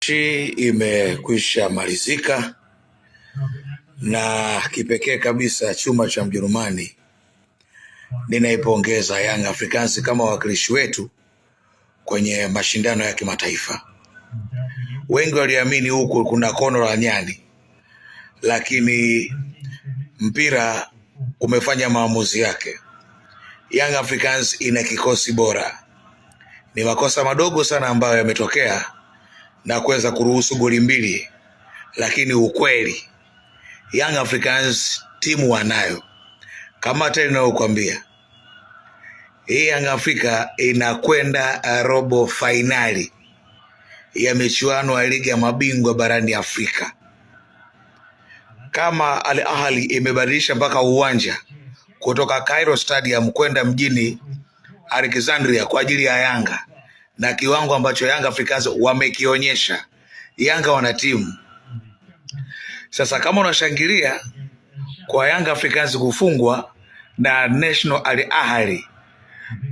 Mechi imekwisha malizika na kipekee kabisa chuma cha Mjerumani ninaipongeza Young Africans kama wakilishi wetu kwenye mashindano ya kimataifa. Wengi waliamini huko kuna kono la nyani, lakini mpira umefanya maamuzi yake. Young Africans ina kikosi bora. Ni makosa madogo sana ambayo yametokea na kuweza kuruhusu goli mbili, lakini ukweli Young Africans timu wanayo. Kama tena ninayokuambia, hii Young Africa inakwenda robo fainali ya michuano ya ligi ya mabingwa barani Afrika. Kama Al Ahly imebadilisha mpaka uwanja kutoka Cairo Stadium kwenda mjini Alexandria kwa ajili ya Yanga, na kiwango ambacho Young Africans wamekionyesha, Yanga wana timu. Sasa kama unashangilia kwa Young Africans kufungwa na National Al Ahly,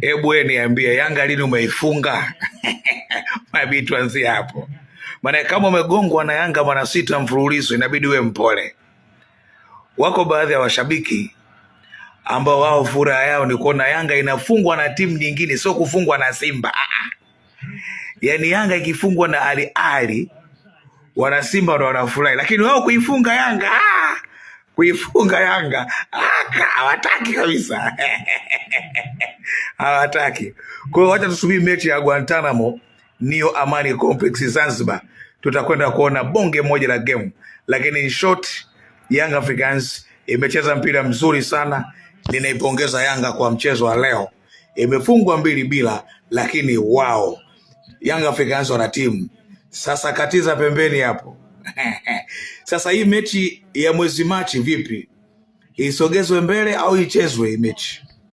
hebu niambie Yanga lini umeifunga? Mabi tuanzie hapo. Maana kama umegongwa na Yanga mara 6 mfululizo inabidi uwe mpole. Wako baadhi ya washabiki ambao wao furaha yao ni kuona Yanga inafungwa na timu nyingine, sio kufungwa na Simba. Yaani Yanga ikifungwa na Al Ahly, wana Simba ndo wanafurahi, lakini wao kuifunga Yanga, kuifunga Yanga hawataki kabisa. Hawataki. Kwa hiyo wacha tusubiri mechi ya Guantanamo New Amani Complex Zanzibar, tutakwenda kuona bonge moja la game. Lakini in short, Young Africans imecheza mpira mzuri sana. Ninaipongeza Yanga kwa mchezo wa leo. Imefungwa 2-2, lakini wao Young Africans wana timu. Sasa katiza pembeni hapo. Sasa hii mechi ya mwezi Machi vipi? Isogezwe mbele au ichezwe hii mechi?